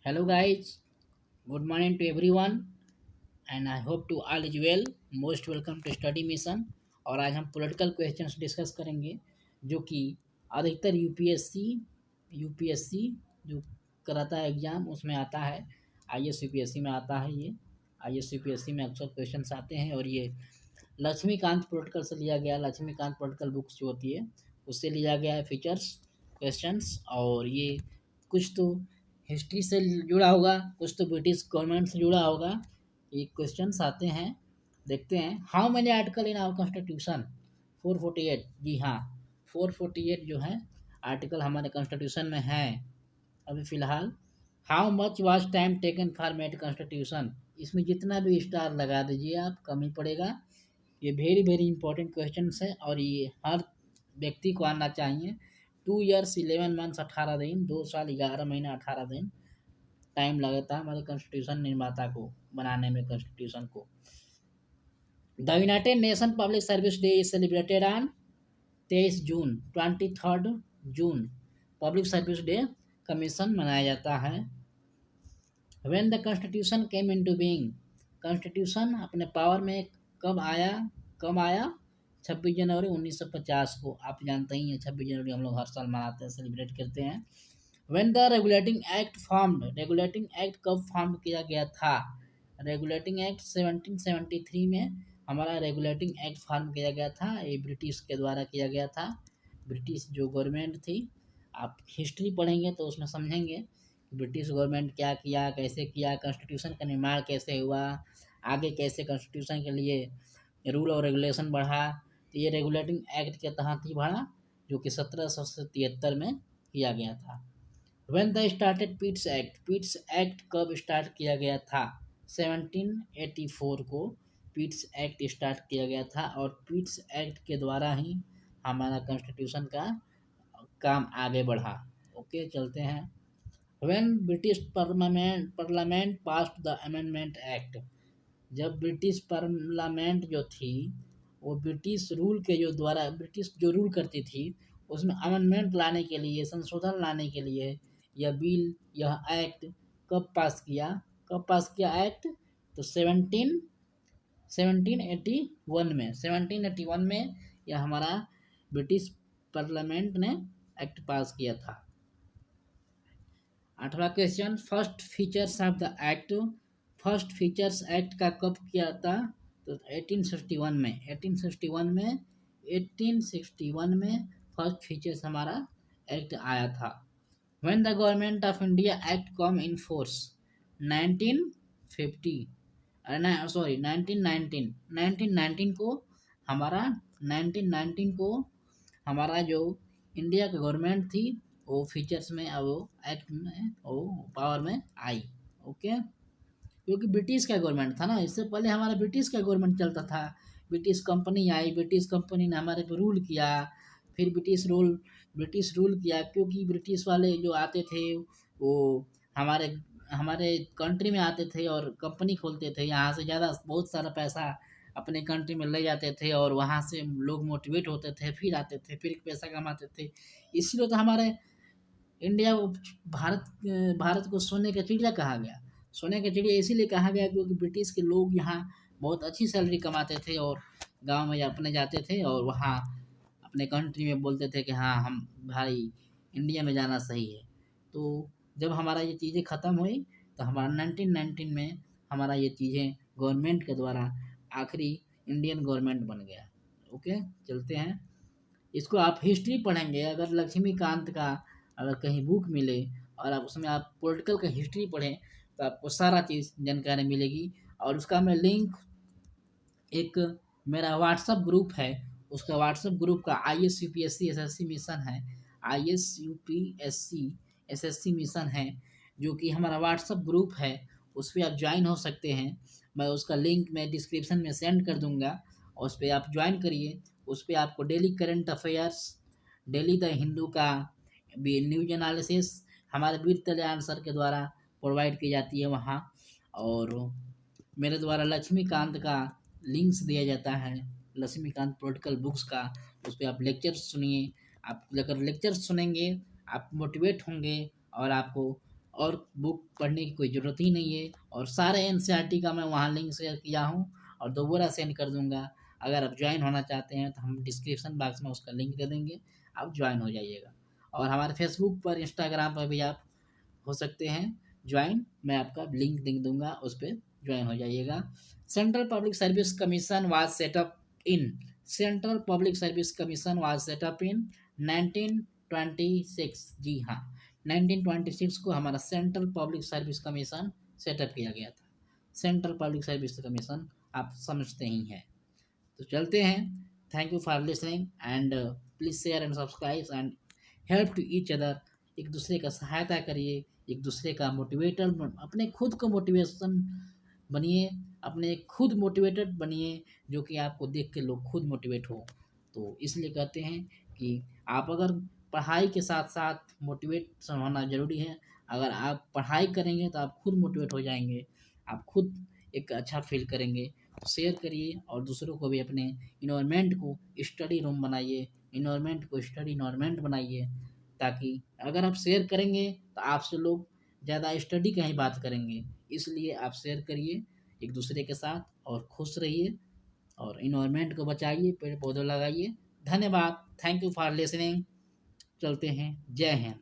Hello guys, good morning to everyone and I hope to all is well. Most welcome to study mission. और आज हम political questions discuss करेंगे जो कि अधिकतर यूपीएससी जो कराता है एग्जाम उसमें आता है। आईएएस यूपीएससी में आता है ये। आईएएस यूपीएससी में अक्सर क्वेश्चंस आते हैं और ये लक्ष्मीकांत पॉलिटिकल से लिया गया। लक्ष्मीकांत पॉलिटिकल बुक्स जो होती है उससे लिया गया है फीचर्स क्वेश्चंस। और ये कुछ तो हिस्ट्री से जुड़ा होगा, कुछ तो ब्रिटिश गवर्नमेंट से जुड़ा होगा। ये क्वेश्चंस आते हैं, देखते हैं। How many article in our constitution? 448। जी हाँ, 448 जो है आर्टिकल हमारे कॉन्स्टिट्यूशन में है अभी फ़िलहाल। How much was time taken for made constitution? इसमें जितना भी स्टार लगा दीजिए आप, कम ही पड़ेगा। ये वेरी वेरी इंपॉर्टेंट क्वेश्चन है और ये हर व्यक्ति को आना चाहिए। 2 ईयर्स 11 मंथ्स 18 दिन, 2 साल 11 महीने 18 दिन टाइम लगता है हमारे कॉन्स्टिट्यूशन निर्माता को बनाने में कॉन्स्टिट्यूशन को। The United nation public service day is celebrated on 23 June, 23 June public service day commission मनाया जाता है। When the constitution came into being? Constitution अपने पावर में कब आया? 26 जनवरी 1950 को। आप जानते ही हैं 26 जनवरी हम लोग हर साल मनाते हैं, सेलिब्रेट करते हैं। When the regulating act formed? Regulating act कब फॉर्म किया गया था? रेगुलेटिंग एक्ट 1773 में हमारा रेगुलेटिंग एक्ट फॉर्म किया गया था। ये ब्रिटिश के द्वारा किया गया था। ब्रिटिश जो गवर्नमेंट थी, आप हिस्ट्री पढ़ेंगे तो उसमें समझेंगे ब्रिटिश गवर्नमेंट क्या किया, कैसे किया, कॉन्स्टिट्यूशन का निर्माण कैसे हुआ, आगे कैसे कॉन्स्टिट्यूशन के लिए रूल और रेगुलेशन बढ़ा। तो ये रेगुलेटिंग एक्ट के तहत ही बढ़ा जो कि 1773 में किया गया था। When the started Pitt's act? Pitt's act कब स्टार्ट किया गया था? 1784 को पीट्स एक्ट स्टार्ट किया गया था और पीट्स एक्ट के द्वारा ही हमारा कॉन्स्टिट्यूशन का काम आगे बढ़ा। ओके, चलते हैं। When British parliament passed the amendment act? जब ब्रिटिश पार्लियामेंट जो थी वो ब्रिटिश रूल के जो द्वारा ब्रिटिश जो रूल करती थी उसमें अमेंडमेंट लाने के लिए, संशोधन लाने के लिए यह बिल, यह एक्ट कब पास किया एक्ट? तो 1781 में यह हमारा ब्रिटिश पार्लियामेंट ने एक्ट पास किया था। 8वां question, first features of the act? First features act का कब किया था? तो 1861 में फर्स्ट फीचर्स हमारा एक्ट आया था। When the government of India act come in force? 1950 sorry 1919 1919 को हमारा 1919 को हमारा जो इंडिया की गवर्नमेंट थी वो फीचर्स में, वो एक्ट में, वो पावर में आई। ओके, क्योंकि ब्रिटिश का गवर्नमेंट था ना, इससे पहले हमारा ब्रिटिश का गवर्नमेंट चलता था। ब्रिटिश कंपनी आई, ब्रिटिश कंपनी ने हमारे पे रूल किया। फिर ब्रिटिश रूल किया क्योंकि ब्रिटिश वाले जो आते थे वो हमारे हमारे कंट्री में आते थे और कंपनी खोलते थे। यहाँ से ज़्यादा बहुत सारा पैसा अपने कंट्री में ले जाते थे और वहाँ से लोग मोटिवेट होते थे, फिर आते थे, फिर पैसा कमाते थे। इसलिए तो हमारे इंडिया को भारत भारत को सोने का चिड़िया कहा गया। सोने का चिड़िया इसीलिए कहा गया क्योंकि ब्रिटिश के लोग यहाँ बहुत अच्छी सैलरी कमाते थे और गांव में अपने जाते थे और वहाँ अपने कंट्री में बोलते थे कि हाँ हम भाई इंडिया में जाना सही है। तो जब हमारा ये चीज़ें ख़त्म हुई तो हमारा 1919 में हमारा ये चीज़ें गवर्नमेंट के द्वारा आखिरी इंडियन गवर्नमेंट बन गया। ओके, चलते हैं। इसको आप हिस्ट्री पढ़ेंगे, अगर लक्ष्मीकांत का अगर कहीं बुक मिले और आप उसमें आप पॉलिटिकल का हिस्ट्री पढ़ें तो आपको सारा चीज़ जानकारी मिलेगी। और उसका मैं लिंक, एक मेरा व्हाट्सअप ग्रुप है, उसका व्हाट्सअप ग्रुप का आईएएस यूपीएससी एसएससी मिशन है, आईएएस यूपीएससी एसएससी मिशन है जो कि हमारा व्हाट्सअप ग्रुप है। उस पर आप ज्वाइन हो सकते हैं। मैं उसका लिंक मैं डिस्क्रिप्शन में सेंड कर दूंगा और उस पर आप ज्वाइन करिए। उस पर आपको daily current affairs, daily the Hindu का भी न्यूज एनालिसिस हमारे वीर कल्याण सर के द्वारा प्रोवाइड की जाती है वहाँ। और मेरे द्वारा लक्ष्मीकांत का लिंक्स दिया जाता है, लक्ष्मीकांत पॉलिटिकल बुक्स का। उस पर आप लेक्चर्स सुनिए। आप अगर लेक्चर्स सुनेंगे आप मोटिवेट होंगे और आपको और बुक पढ़ने की कोई ज़रूरत ही नहीं है, और सारे एनसीईआरटी का मैं वहाँ लिंक शेयर किया हूँ और दोबारा सेंड कर दूंगा। अगर आप ज्वाइन होना चाहते हैं तो हम डिस्क्रिप्शन बॉक्स में उसका लिंक दे देंगे, आप ज्वाइन हो जाइएगा। और हमारे फेसबुक पर, इंस्टाग्राम पर भी आप हो सकते हैं ज्वाइन, मैं आपका लिंक दे दूंगा, उस पर ज्वाइन हो जाइएगा। Central public service commission was set up in central public service commission was set up in 1926। जी हाँ, 1926 को हमारा central public service commission set up किया गया था। सेंट्रल पब्लिक सर्विस कमीशन आप समझते ही हैं। तो चलते हैं। Thank you for listening and please share and subscribe and help to each other. एक दूसरे का सहायता करिए, एक दूसरे का मोटिवेटर, अपने खुद को मोटिवेशन बनिए, अपने खुद मोटिवेटेड बनिए, जो कि आपको देख के लोग खुद मोटिवेट हो। तो इसलिए कहते हैं कि आप अगर पढ़ाई के साथ साथ मोटिवेशन होना ज़रूरी है। अगर आप पढ़ाई करेंगे तो आप खुद मोटिवेट हो जाएंगे, आप खुद एक अच्छा फील करेंगे। तो शेयर करिए और दूसरों को भी अपने इन्वायरमेंट को स्टडी रूम बनाइए, इन्वायरमेंट को स्टडी इन्वायरमेंट बनाइए, ताकि अगर आप शेयर करेंगे तो आपसे लोग ज़्यादा स्टडी का ही बात करेंगे। इसलिए आप शेयर करिए एक दूसरे के साथ और खुश रहिए और इन्वायरमेंट को बचाइए, पेड़ पौधे लगाइए। धन्यवाद। Thank you for listening. चलते हैं। जय हिंद।